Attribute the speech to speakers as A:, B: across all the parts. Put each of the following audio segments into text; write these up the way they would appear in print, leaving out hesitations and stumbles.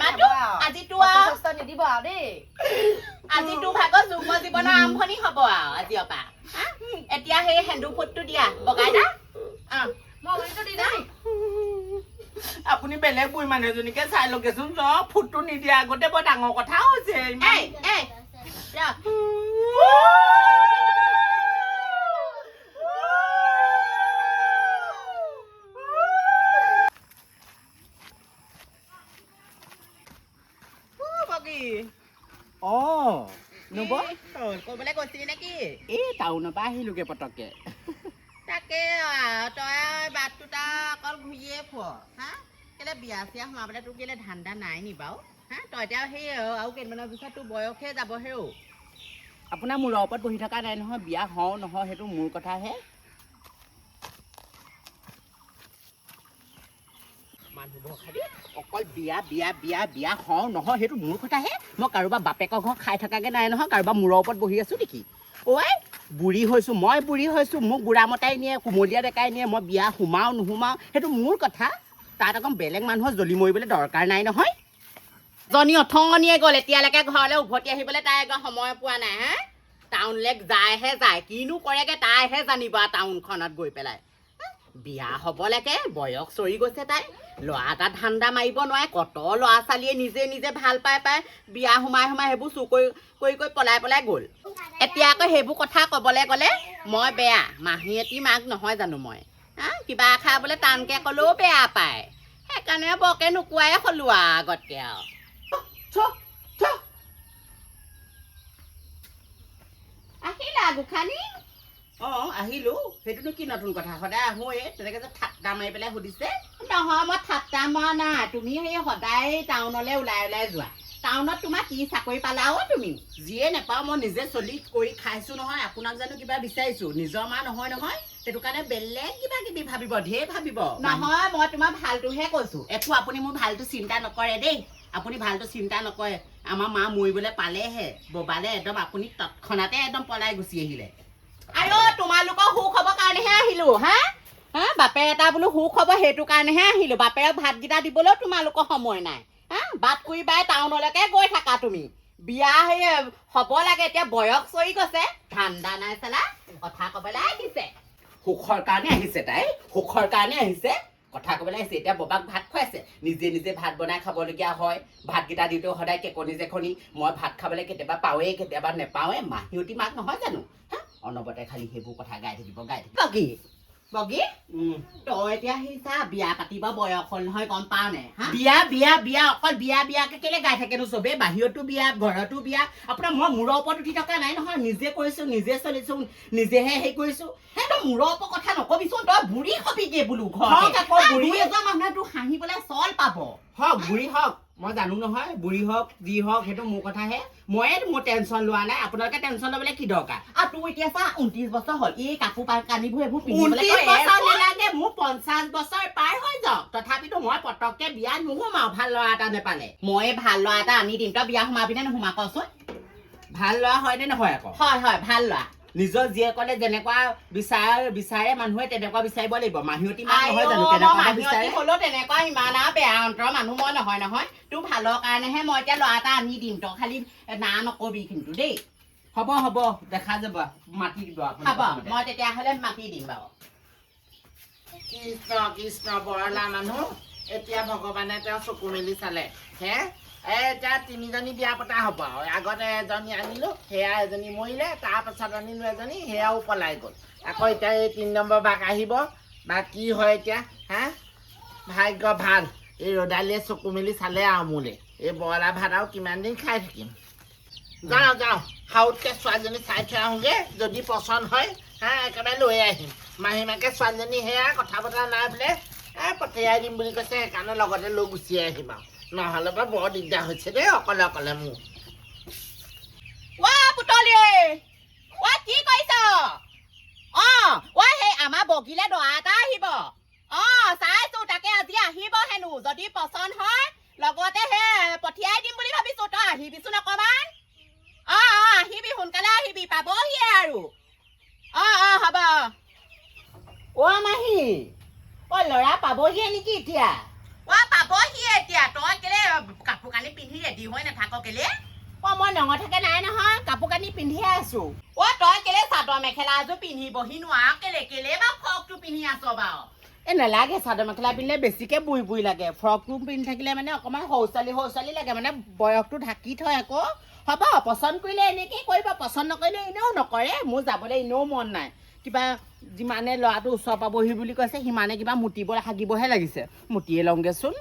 A: মাতো আজি তো
B: কষ্ট নিদিব আৰু দেই
A: আজি তো ভাগৰ যুগ্ম জীৱনৰ আৰম্ভণি হ'ব আৰু আজিৰ পৰা এতিয়া সেই হেন্দু ফুটটো দিয়া বগাই দা
B: মই উৰিটো দি দেই
C: আপুনি বেলেগ বুঢ়ী মানুহ এজনীকে চাই লওকচোন ফুটটো নিদিয়া আগতে বৰ ডাঙৰ কথা হৈছে
A: ক'বলৈ কৈছিলি নেকি
C: এই টাউনৰ পৰা আহিলোগে পটককে
A: তাকে তই বাটটোত অকল ঘূৰিয়ে ফুৰ হা কেলে বিয়া চিয়া সোমাবলৈ তোৰ কেলে ধান্দা নাই নি বাৰু হা তই এতিয়া সেই আৰু কেইদিনমানৰ পিছত তোৰ বয়সহে যাব হেও
C: আপোনাৰ মূৰৰ ওপৰত বহি থকা নাই নহয় বিয়া হওঁ নহয় সেইটো মোৰ কথাহে মানুহবোৰ খালি অকল বিয়া বিয়া বিয়া বিয়া হওঁ নহয় সেইটো মোৰ কথাহে মই কাৰোবাৰ বাপেকৰ ঘৰ খাই থকাগে নাই নহয় কাৰোবাৰ মূৰৰ ওপৰত বহি আছো নেকি ঐ বুঢ়ী হৈছোঁ মই বুঢ়ী হৈছোঁ মোক বুঢ়া মতাই নিয়ে কুমলীয়া ডেকাই নিয়ে মই বিয়া সোমাওঁ নোসোমাওঁ সেইটো মোৰ কথা তাত অকণ বেলেগ মানুহৰ জ্বলি মৰিবলৈ দৰকাৰ নাই নহয় জনী অথনিয়ে গ'ল এতিয়ালৈকে ঘৰলৈ উভতি আহিবলৈ তাই একদম সময় পোৱা নাই হে টাউনলৈ যায়হে যায় কিনো কৰেগৈ তাইহে জানিব টাউনখনত গৈ পেলাই বিয়া হ'ব লাগে বয়স চৰি গৈছে তাই ল'ৰা এটা ধান্দা মাৰিব নোৱাৰে কত ল'ৰা ছোৱালীয়ে নিজে নিজে ভাল পাই পাই বিয়া সোমাই সেইবোৰ চুৰ কৰি পলাই গ'ল এতিয়া আকৌ সেইবোৰ কথা ক'বলৈ গ'লে মই বেয়া মাহীয়েতি মাক নহয় জানো মই কিবা খাবলৈ টানকৈ ক'লেও বেয়া পায় সেইকাৰণে বৰকে নোকোৱাই হ'লো আগতকৈ আৰু আহিলা গোসানী আহিলো সেইটোনো কি নতুন কথা সদায় আহোঁৱে তেনেকৈ যে ঠাট্টা মাৰি পেলাই সুধিছে নহয় মই ঠাট্টা মৰা নাই তুমি সেই সদায় টাউনলৈ ওলাই যোৱা টাউনত তোমাৰ কি চাকৰি পালা তুমি যিয়ে নেপাওঁ মই নিজে চলি কৰি খাইছোঁ নহয় আপোনাক জানো কিবা বিচাৰিছোঁ নিজৰ মা নহয় নহয় সেইটো কাৰণে বেলেগ কিবা কিবি ভাবিব ঢেৰ ভাবিব নহয় মই তোমাৰ ভালটোহে কৈছোঁ একো আপুনি মোৰ ভালটো চিন্তা নকৰে দেই আপুনি ভালটো চিন্তা নকৰে আমাৰ মা মৰিবলৈ পালেহে ববালে একদম আপুনি তৎক্ষণাতে একদম পলাই গুচি আহিলে আৰু তোমালোকৰ সুখ হ'বৰ কাৰণেহে আহিলোঁ হা বাপে এটা বোলো সুখ হ'ব সেইটো কাৰণেহে আহিলোঁ বাপেৰক ভাতকেইটা দিবলৈও তোমালোকৰ সময় নাই বাট কৰি বাই টাউনলৈকে গৈ থাকা তুমি বিয়া সেই হ'ব লাগে এতিয়া বয়স চৰি গৈছে ঠাণ্ডা নাই চালা কথা ক'বলৈ আহিছে সুখৰ কাৰণে আহিছে তাই সুখৰ কাৰণে আহিছে কথা ক'বলৈ আহিছে এতিয়া ববাক ভাত খুৱাইছে নিজে নিজে ভাত বনাই খাবলগীয়া হয় ভাতকেইটা দিওঁতেও সদায় কেকনি জেকনি মই ভাত খাবলৈ কেতিয়াবা পাওঁৱেই কেতিয়াবা নেপাওঁৱে মাহীয়তী মাক নহয় জানো অনবৰতে খালি সেইবোৰ কথা গাই থাকিব বগী তই এতিয়া সেই চা বিয়া পাতিব বয়স হ'ল নহয় গম পাও নে বিয়া বিয়া বিয়া অকল বিয়া বিয়াকে কেলে গাই থাকেনো চবেই বাহিৰতো বিয়া ঘৰতো বিয়া আপোনাৰ মই মূৰৰ ওপৰত উঠি থকা নাই নহয় নিজে কৰিছো নিজে চলিছো নিজেহে হেৰি কৰিছো সেইটো মূৰৰ ওপৰত কথা নকবিচোন তই বুঢ়ী হবিগে বোলো বুঢ়ী এজন মানুহে তোক হাঁহিবলৈ চল পাব হওক বুঢ়ী হওক মই জানো নহয় বুঢ়ী হওক যি হওক সেইটো মোৰ কথাহে ময়ে মোৰ টেনশ্যন লোৱা নাই আপোনালোকে টেনশ্যন ল'বলৈ কি দৰকাৰ আৰু তোৰ এতিয়া চা 29 বছৰ হ'ল এই কাপোৰ কানিবোৰ এইবোৰ পিন্ধিবলৈ নালাগে মোৰ 50 বছৰ পাৰ হৈ যাওক তথাপিতো মই পটককে বিয়া নোসোমাও ভাল ল'ৰা এটা নেপালে মই ভাল ল'ৰা এটা আনি দিম তই বিয়া সোমাবি নে নোসোমা কচোন ভাল ল'ৰা হয় নে নহয় আকৌ হয় ভাল ল'ৰা নিজৰ জীয়েকলে যেনেকুৱা বিচাৰে মানুহে তেনেকুৱা বিচাৰিব লাগিব মাহীয়তী মা নহয় জানো তেনেকুৱা বিচাৰে হ'লেও তেনেকুৱা ইমান আৰু বেয়া অন্তৰ মানুহ মই নহয় তোৰ ভালৰ কাৰণেহে মই এতিয়া ল'ৰা এটা আনি দিম তই খালি না নকবি কিন্তু দেই হ'ব দেখা যাব মাতি দিব হ'ব মই তেতিয়াহ'লে মাতি দিম বাৰু কৃষ্ণ বৰলা মানুহ এতিয়া ভগৱানে তেওঁ চকু মেলি চালে হে এতিয়া 3জনী বিয়া পতা হ'ব আৰু আগতে এজনী আনিলোঁ সেয়া এজনী মৰিলে তাৰপাছত আনিলোঁ এজনী সেয়াও পলাই গ'ল আকৌ এতিয়া এই 3 নম্বৰ বাক আহিব বা কি হয় এতিয়া ভাগ্য ভাল এই ৰ'দালিয়ে চকু মেলি চালে আৰু মোলে এই বৰলা ভাত আৰু কিমান দিন খাই থাকিম যাওঁ হাউতকৈ ছোৱালীজনী চাই থৈ আহোঁগৈ যদি পচন্দ হয় একেবাৰে লৈ আহিম মাহীমাকে ছোৱালীজনী সেয়া কথা বতৰা নাই বোলে পঠিয়াই দিম বুলি কৈছে সেইকাৰণে লগতে লৈ গুচি আহিম আৰু নহ'লে বা বৰ দিগদাৰ হৈছে দেই অকলে মোৰ কি কৰিছ সেই আমাৰ বগীলে দৰা এটা আহিব চাইছো তাকে আজি আহিব হেনো যদি পচন্দ হয় লগতে পঠিয়াই দিম বুলি ভাবিছো তই আহিবিচোন অকমান আহিবি সোনকালে আহিবি পাবহিয়ে আৰু হ'ব মাহী ল'ৰা পাবহিয়ে নেকি এতিয়া পাবহিয়ে এতিয়া তই কেলে কাপোৰ কাপোৰ কানি পিন্ধি ৰেডি হৈ নাথাক কেলে
A: মই নঙৰ থাকে নাই নহয় কাপোৰ কানি পিন্ধিয়ে আছো
C: তই কেলে চাদৰ মেখেলা এযোৰ পিন্ধি বহি নোৱাৰ কেলে বা ফ্ৰকটো পিন্ধি আছ বাৰু
A: নালাগে চাদৰ মেখেলা পিন্ধিলে বেছিকে বুই বুই লাগে ফ্ৰকটো পিন্ধি থাকিলে মানে অকণমান সৌচালি লাগে মানে বয়সটো ঢাকি থয় আকৌ হ'ব পচন্দ কৰিলে এনেকেই কৰিব পচন্দ নকৰিলে এনেও নকৰে মোৰ যাবলৈ এনেও মন নাই কিবা যিমানে ল'ৰাটো ওচৰ পাবহি বুলি কৈছে সিমানে কিবা মুতিব হাগিবহে লাগিছে মুতিয়ে লওঁগেচোন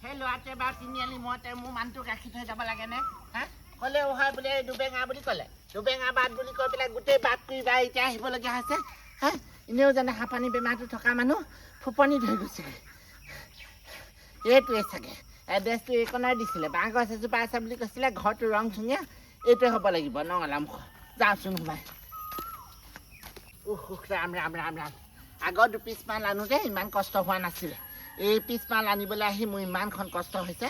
A: সেই ল'ৰাটোৱে বাৰু তিনিআলি মই মোৰ মানুহটোক ৰাখি থৈ যাব লাগেনে হা ক'লেও হয় বোলে দুবেঙা বুলি ক'লে দুবেঙা বাট বুলি কৈ পেলাই গোটেই বাট কৰি বা এতিয়া আহিবলগীয়া হৈছে হা এনেও জানে হাঁপানী বেমাৰটো থকা মানুহ ফুপনি ধৰি গৈছেগৈ এইটোৱে চাগে এড্ৰেছটো এইকণাই দিছিলে বাঁহ গছ এজোপা আছে বুলি কৈছিলে ঘৰটো ৰং ধুনীয়া এইটোৱে হ'ব লাগিব নঙলামুখ যাওঁচোন সোমাই ৰাম ৰাম ৰাম ৰাম আগৰ দুপিচমান আনোতে ইমান কষ্ট হোৱা নাছিলে এই পিচমান আনিবলৈ আহি মোৰ ইমানখন কষ্ট হৈছে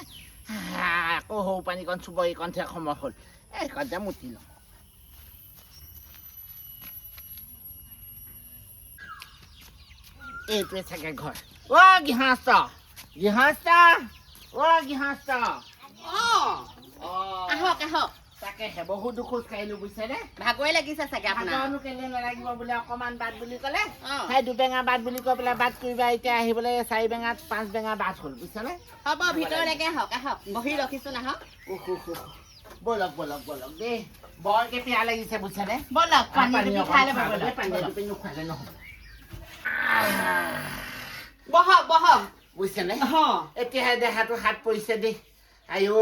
A: আকৌ সৰু পানীকণ চুব এইকণহে সময় হ'ল এইকণতে মুতি লওঁ এইটোৱে চাগে ঘৰ গৃহস্থ
C: আহক আহক
A: তাকেহে বহুত দুখ খোজ কাঢ়িলো বুজিছে নে
C: ভাগৰে লাগিছে চাগে
A: ভাগৰনো কেলে নালাগিব বোলে অকণমান বাট বুলি ক'লে সেই দুবেঙা বাট বুলি কৈ পেলাই বাট কৰিবা এতিয়া আহিবলৈ 4 বেঙাত 5 বেঙা বাট হ'ল বুজিছানে
C: হ'ব ভিতৰলৈকে আহক আহক বহি ৰখিছোন আহক
A: বলক দেই বৰকে পিয়া লাগিছে বুজিছানে
C: বলক পানী খাই ল'ব
A: পানী নোখোৱালে নহ'ব
C: বহক
A: বুজিছেনে এতিয়াহে দেহাটো হাত পৰিছে দেই আইঐ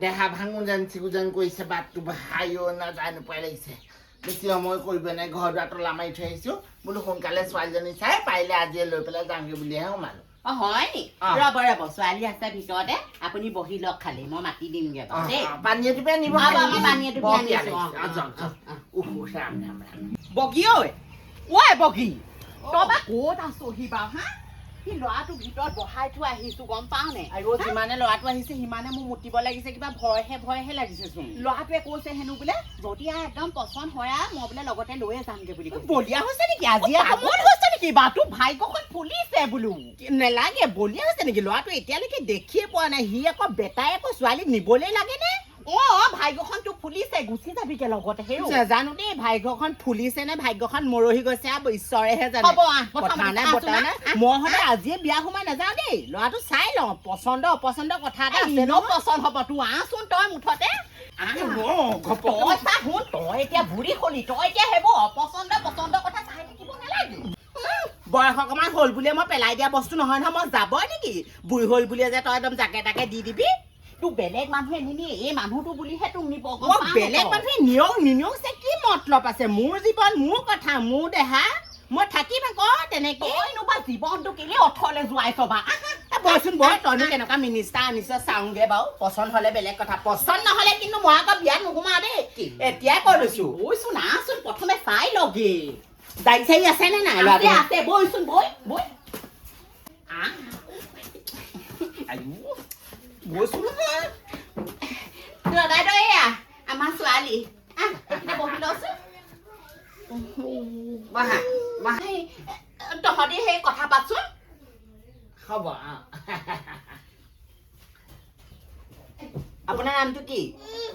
A: দেহা ভাঙো যেন চিগু যেন কৰিছে বাটটো আইঐ নাজানো পাই লাগিছে বেছি সময় কৰিব নাই ঘৰ দুৱাৰ তলা মাৰি থৈ আহিছোঁ বোলো সোনকালে ছোৱালীজনী চাই পাৰিলে আজিয়ে লৈ পেলাই যামগৈ বুলিহে সোমালো
C: হয় নি ৰ'ব ছোৱালী আছে ভিতৰতে আপুনি বহি লওক খালি মই মাতি দিমগে
A: পানী এটুপে নিব
C: বগী ঐ বগী তই বা ক'ত আছহি বাৰু হা সি ল'ৰাটো ভিতৰত বহাই থৈ আহিছো গম পাও নে
A: আৰু যিমানে ল'ৰাটো আহিছে সিমানে মোৰ মুতিব লাগিছে কিবা ভয়হে লাগিছেচোন
C: ল'ৰাটোৱে কৈছে হেনো বোলে যদি একদম পচন্দ হয় মই বোলে লগতে লৈয়ে যামগে বুলি
A: বলিয়া হৈছে নেকি আজি
C: আগত হৈছে নেকি বাটো ভাগ্যখন ফুলিছে বোলো
A: নেলাগে বলিয়া হৈছে নেকি ল'ৰাটো এতিয়ালৈকে দেখিয়ে পোৱা নাই সি আকৌ বেটাই আকৌ ছোৱালীক নিবলৈ লাগে নে
C: ভাগ্যখনটো ফুলিছে গুচি যাবিগে লগতে সেই
A: জানো দেই ভাগ্যখন ফুলিছে নে ভাগ্যখন মৰহি গৈছে ঈশ্বৰেহে জানে মই সদায় আজিয়ে বিয়া সোমাই নাযাওঁ দেই ল'ৰাটো চাই লওঁ পচন্দ অপচন্দ কথা এটা আছে ন
C: পচন্দ হ'ব তোৰ আহচোন তই মুঠতে তই এতিয়া বুঢ়ী হলি তই এতিয়া সেইবোৰ অপচন্দ পচন্দ কথা চাই থাকিব নালাগে
A: বয়স অকণমান হ'ল বুলিয়ে মই পেলাই দিয়া বস্তু নহয় নহয় মই যাবই নেকি বুঢ়ী হ'ল বুলিয়ে যে তই একদম জাকে তাকে দি দিবি
C: তোক বেলেগ মানুহে নিনিয়ে এই মানুহটো বুলিহে তোক নিব
A: বেলেগ মানুহে নিয়ক কি মতলব আছে মোৰ জীৱন মোৰ কথা মোৰ দেহা মই থাকিম আকৌ তেনেকে
C: জীৱনটো কেলে অথলে যোৱাইছ বা
A: বয়চোন বয় তইনো কেনেকুৱা মিনিষ্টাৰ আনিছ চাওঁগে বাৰু পচন্দ হ'লে বেলেগ কথা পচন্দ নহ'লে কিন্তু মই আকৌ বিয়াত নোসোমাও দেই এতিয়াই কৈ লৈছো
C: বৈচোন আহচোন প্ৰথমে চাই লগে
A: দাড়ি চাৰি আছে নে নাই
C: আছে বৈচোন বৈ আমাৰ ছোৱালী বহি লচোন তহঁতি সেই কথা পাতচোন
A: হ'ব আপোনাৰ নামটো কি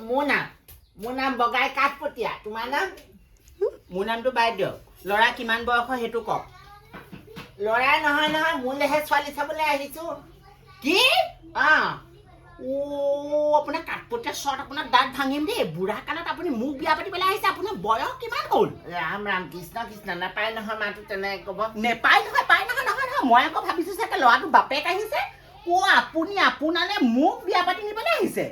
A: মোৰ নাম বগাই কাঠপতীয়া তোমাৰ নাম মোৰ নামটো বাইদেউ ল'ৰা কিমান বয়সৰ সেইটো কওক ল'ৰাই নহয় মোলৈহে ছোৱালী চাবলৈ আহিছো কি আপোনাৰ কাঠপতীয়া চট আপোনাৰ দাঁত ভাঙিম দেই বুঢ়া কালত আপুনি মোক বিয়া পাতিবলৈ আহিছে আপোনাৰ বয়স কিমান হ'ল ৰাম কৃষ্ণ নাপায় নহয় মাতো তেনেকে ক'ব নেপায় নহয় পায় নহয় মই আকৌ ভাবিছো চাগে ল'ৰাটো বাপেক আহিছে আপুনি আপোনালে মোক বিয়া পাতি নিবলৈ আহিছে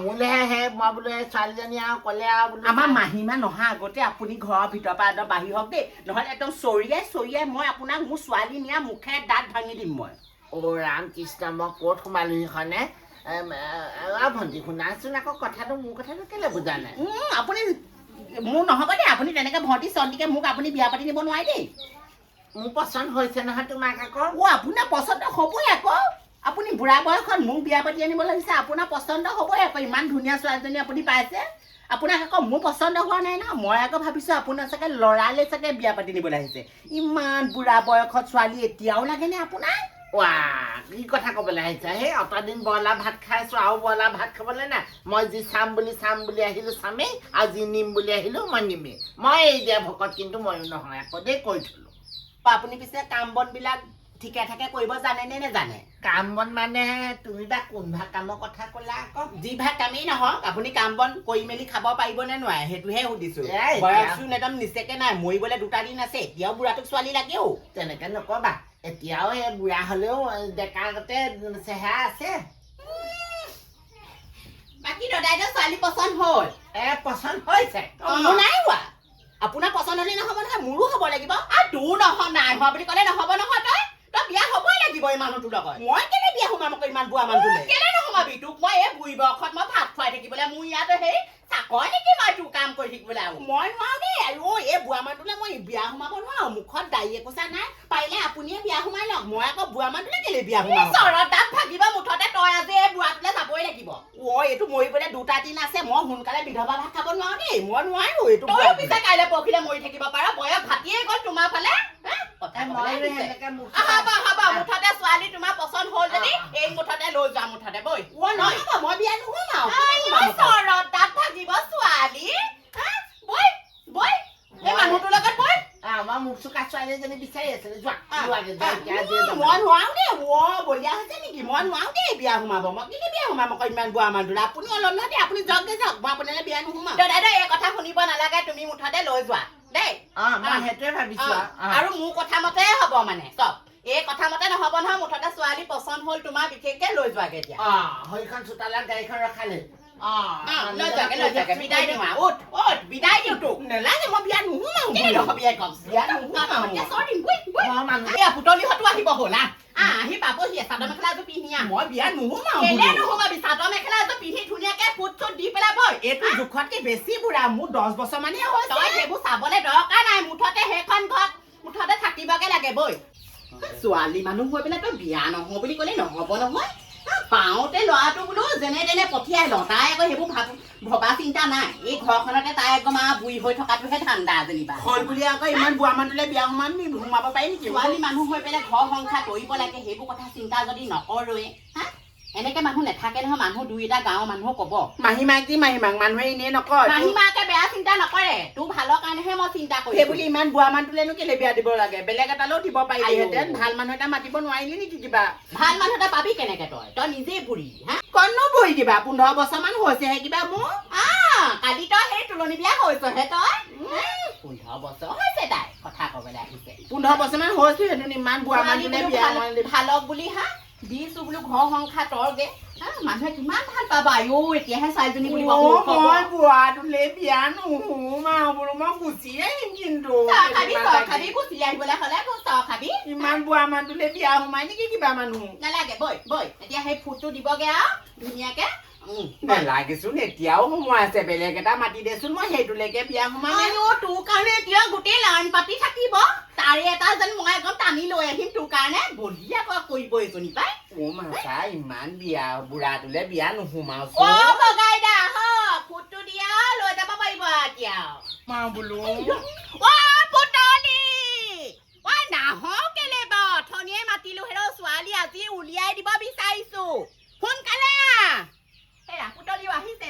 A: মোলৈহে আহে মই বোলো ছোৱালীজনী আৰু ক'লে আৰু বোলো আমাৰ মাহীমা নহা আগতে আপুনি ঘৰৰ ভিতৰৰ পৰা একদম বাহিৰ হওক দেই নহ'লে একদম চৰিয়াই মই আপোনাক মোৰ ছোৱালী নিয়া মুখে দাঁত ভাঙি দিম মই ৰাম কৃষ্ণ মই ক'ত সোমালো সেইখনে ভণ্টি শুনাচোন আকৌ কথাটো মোৰ কথাটো কেলে বুজা নাই আপুনি মোৰ নহ'ব দেই আপুনি তেনেকৈ ভণ্টি চণ্টিকে মোক আপুনি বিয়া পাতি নিব নোৱাৰে দেই মোৰ পচন্দ হৈছে নহয় তোমাক আকৌ আপোনাৰ পচন্দ হ'বই আকৌ আপুনি বুঢ়া বয়সত মোক বিয়া পাতি আনিব লাগিছে আপোনাৰ পচন্দ হ'বই আকৌ ইমান ধুনীয়া ছোৱালীজনী আপুনি পাইছে আপোনাক আকৌ মোৰ পচন্দ হোৱা নাই ন মই আকৌ ভাবিছোঁ আপোনাৰ চাগে ল'ৰালে চাগে বিয়া পাতি নিবলৈ আহিছে ইমান বুঢ়া বয়সত ছোৱালী এতিয়াও লাগেনে আপোনাক কি কথা ক'বলৈ আহিছা সেই অত দিন বইলাৰ ভাত খাইছো আৰু বইলাৰ ভাত খাবলৈ নাই মই যি চাম বুলি আহিলো চামেই আৰু যি নিম বুলি আহিলো মই নিমেই মই এই দিয়া ভকত কিন্তু ময়ো নহয় আকৌ দেই কৈ থলো
C: আপুনি পিছে কাম বনবিলাক ঠিকে ঠাকে কৰিব জানে নে নেজানে
A: কাম বন মানে তুমি বা কোনভা কামৰ কথা ক'লা আকৌ
C: যি ভাগ কামেই নহওক আপুনি কাম বন কৰি মেলি খাব পাৰিব নে নোৱাৰে সেইটোহে সুধিছো
A: এই
C: বয়সচোন একদম নিচেকে নাই মৰিবলৈ 2টা দিন আছে এতিয়াও বুঢ়াটোক ছোৱালী লাগেও
A: তেনেকে নকবা এতিয়াও এই বুঢ়া হলেও ডেকা আগতে চেহেৰা আছে
C: বাকী দদাইদেউ ছোৱালী পচন্দ হ'ল
A: পচন্দ হৈছে
C: মোৰ নাই হোৱা আপোনাৰ পচন্দ হ'লে নহ'ব নহয় মোৰো হ'ব লাগিব আৰু তোৰ নহয় নাই হোৱা বুলি ক'লে নহ'ব নহয় তই বিয়া হ'বই লাগিব এই মানুহটোৰ লগত মই কেলে বিয়া সোমাম আকৌ ইমান বুঢ়া মানুহটোলৈ কেলে নোসোমাবি তোক মই এই বুঢ়ী বয়সত মই ভাত খুৱাই থাকিবলৈ মোৰ ইয়াত সেই চাকৰি নেকি মই তোৰ কাম কৰি থাকিবলৈ আৰু মই নোৱাৰো দেই আৰু এই বুঢ়া মানুহটোলৈ মই বিয়া সোমাব নোৱাৰো মুখত দাড়ি একোচা নাই পাৰিলে আপুনিয়ে বিয়া সোমাই লওক মই আকৌ বুঢ়া মানুহটোলৈ কেলে বিয়া সোমাম চৰত দাঁত ভাগিব মুঠতে তই আজি এই বুঢ়াটোলৈ যাবই লাগিব এইটো মৰিবলৈ 2টা দিন আছে মই সোনকালে বিধৱা ভাত খাব নোৱাৰো দেই মই নোৱাৰো এইটো তই পিছে কাইলৈ পৰহিলে মৰি থাকিব পাৰ বয়স ভাতিয়ে গ'ল তোমাৰ ফালে মুঠতে ছোৱালী তোমাৰ পচন্দ হ'ল যদি এই মুঠতে লৈ যোৱা মুঠতে বৈ নহ'ব মই বিয়া নোসোমাও চৰত দাঁত ভাগিব ছোৱালী বৈ এই মানুহটোৰ লগত বৈ
A: আমাৰ মুখ চুকা ছোৱালী এজনী বিচাৰি আছে যোৱা
C: মই নোৱাৰো দেই বলিয়া হৈছে নেকি মই নোৱাৰো দেই বিয়া সোমাব মই কেলে বিয়া সোমাম আকৌ ইমান বুঢ়া মানুহটোলৈ আপুনি অলপ নহয় দেই আপুনি যাওক মই আপোনালৈ বিয়া নোসোমাম দাদা এই কথা শুনিব নালাগে তুমি মুঠতে লৈ যোৱা দেই
A: মই সেইটোৱে ভাবিছো
C: আৰু মোৰ কথা মতে হ'ব মানে চব এই কথা মতে নহ'ব নহয় মুঠতে ছোৱালী পচন্দ হ'ল তোমাৰ বিশেষকে লৈ যোৱাগে এতিয়া
A: সেইখন চোতালত গাড়ীখন ৰখালে
C: বিদায় দিওঁ বিদায় দিওঁ তোক নেলাগে মই বিয়া নোসোমাও পুতলিহঁতো আহিব হ'ল আহি পাবহি চাদৰ মেখেলা এযোৰ পিন্ধি মই বিয়া নোসোমাও কেলে নোসোমাবি চাদৰ মেখেলা এযোৰ পিন্ধি ধুনীয়াকে ফুট চুট দি পেলাই বৈ এইটো জোখতকে বেছি বুঢ়া মোৰ 10 বছৰ মানে হৈছে তই সেইবোৰ চাবলৈ দৰকাৰ নাই মুঠতে সেইখন ঘৰত মুঠতে থাকিবগে লাগে বৈ ছোৱালী মানুহ হৈ পেলাই তই বিয়া নহওঁ বুলি ক'লে নহ'ব নহয় পাওঁতে ল'ৰাটো বোলো যেনে তেনে পঠিয়াই লওঁ তাই আকৌ সেইবোৰ ভবা চিন্তা নাই এই ঘৰখনতে তাই একদম বুঢ়ী হৈ থকাটোহে ঠাণ্ডা যেনিবা হ'ল বুলি আকৌ ইমান বুঢ়া মানুহলৈ বিয়া সোমাব পাৰি নেকি ছোৱালী মানুহ হৈ পেলাই ঘৰ সংসাৰ কৰিব লাগে সেইবোৰ কথা চিন্তা যদি নকৰোৱে এনেকে মানুহ নাথাকে নহয় মানুহ 2টা গাঁৱৰ মানুহ ক'ব মাহীমাক মানুহে এনেই নকয় মাহীমাকে বেয়া চিন্তা নকৰে তোৰ ভালৰ কাৰণেহে মই চিন্তা কৰিম সেইবুলি ইমান বুঢ়া মানুহটোলৈনো কেলে বিয়া দিব লাগে বেলেগ এটালৈও দিব পাৰিলিহেঁতেন ভাল মানুহ এটা মাতিব নোৱাৰিলি নেকি কিবা ভাল মানুহ এটা পাবি কেনেকে তই নিজেই বুঢ়ী কণনো বুঢ়ী কিবা 15 বছৰমান হৈছেহে কিবা মোৰ কালি তই সেই তুলনি বিয়া হৈছহে তই 15 বছৰ হৈছে তাই কথা ক'বলৈ আহিছে 15 বছৰমান হৈছো সেইটো ইমান বুঢ়া মানুহটোলৈ বিয়া ভালক বুলি দিছো বোলো ঘৰ সংসাৰ তৰগে মানুহে কিমান ভাল পাবা এতিয়াহে ছোৱালীজনী বুলি মই বুঢ়াটোলে বিয়া নোসোমাও বোলো মই গুচি আহিম কিন্তু গুচি আহিবলৈ হ'লে খাবি ইমান বুঢ়া মানুহটোলে বিয়া সোমাই নেকি কিবা মানুহ নালাগে বৈ এতিয়া সেই ফুটটো দিবগে আৰু ধুনীয়াকে নালাগেচোন এতিয়াও সময় আছে বেলেগ এটা মাতি দেচোন মই সেইটোলৈকে বিয়া সোমাম তোৰ কাৰণে এতিয়া গোটেই লাইন পাতি থাকিব তাৰে এটা যেন মই একদম টানি লৈ আহিম তোৰ কাৰণে বলিয়া কৰিব এজনী পাই মাছা ইমান বিয়া বুঢ়াটোলে বিয়া নোসোমাও বগাই দা ফুটটো দিয়া লৈ যাব পাৰিব এতিয়া বোলো পুতলি নাহক কেলে অথনিয়ে মাতিলো হেৰ ছোৱালী আজি উলিয়াই দিব বিচাৰিছো সোনকালে পুতলিও আহিছে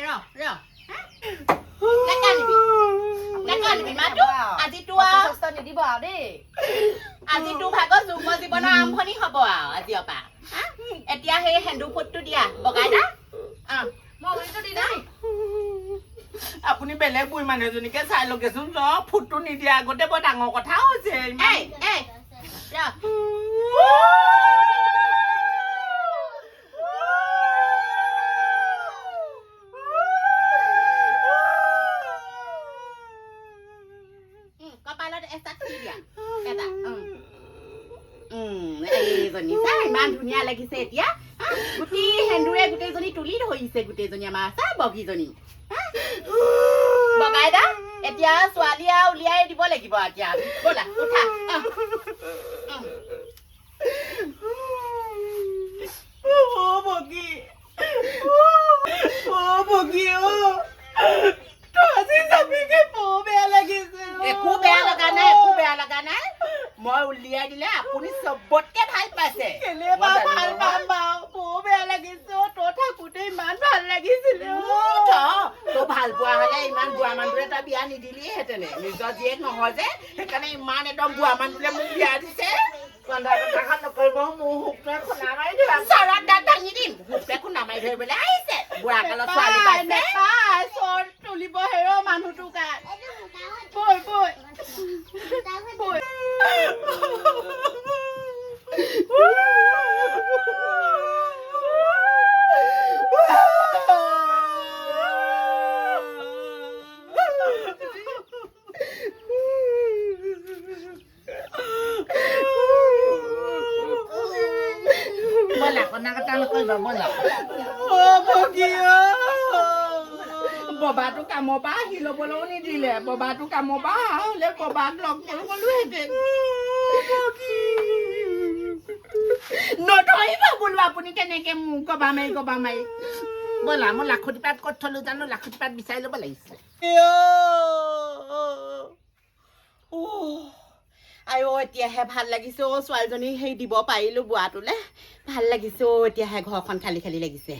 C: আজিতো ভাগৰ যুগ্ম জীৱনৰ আৰম্ভণি হব আৰু আজিৰ পৰা এতিয়া সেই সেন্দু ফুটটো দিয়া বগাই দা আপুনি বেলেগ বুঢ়ী মানুহ এজনীকে চাই লগেচোন ফুটটো নিদিয়া আগতে বৰ ডাঙৰ কথা হৈছে ইমান ধুনীয়া লাগিছে এতিয়া গোটেই সেন্দুৰে গোটেইজনী তুলি ধৰিছে গোটেইজনী আমাৰ বগীজনী বগাই দা এতিয়া ছোৱালী উলিয়াই দিব লাগিব এতিয়া ব'লা উঠা একো বেয়া লগা নাই মই উলিয়াই দিলে আপুনি চবতকে ভাল পাইছে কেলে
A: পোৱা হ'লে ইমান বুঢ়া মানুহটোৱে তই বিয়া নিদিলিহেঁতেনে নিজৰ জীয়েক নহয় যে সেইকাৰণে ইমান একদম বুঢ়া মানুহটোৱে মোক বিয়া দিছে কন্দা কথাখন নকৰিব মোৰ হুকটোৱে খুন্দা মাৰি দিবা চৰত দাঁত ভাঙি দিম হুকটোৱে খুন্দা মাৰি ধৰিবলৈ আহিছে বুঢ়া কালত ছোৱালী পাইছে
C: চৰ তুলিব হেৰ মানুহটো গাত বৈ বৈ বৈ
A: ব'লা কন্দা কথা নকৰিবা ব'লা
C: ববাটো কামৰ পৰা আহি ল'বলৈও নিদিলে ববাটো কামৰ পৰা অহা হ'লে ববাক লগ কৰি গ'লোহেঁতেন নধৰিব বোলো আপুনি কেনেকে মোক গবা মাৰি
A: ব'লা মই লাখুটি পাত ক'ত থলো জানো লাখুটি পাত বিচাৰি ল'ব লাগিছে
C: আই এতিয়াহে ভাল লাগিছে ছোৱালীজনী সেই দিব পাৰিলো বোৱাটোলে ভাল লাগিছে এতিয়াহে ঘৰখন খালী খালী লাগিছে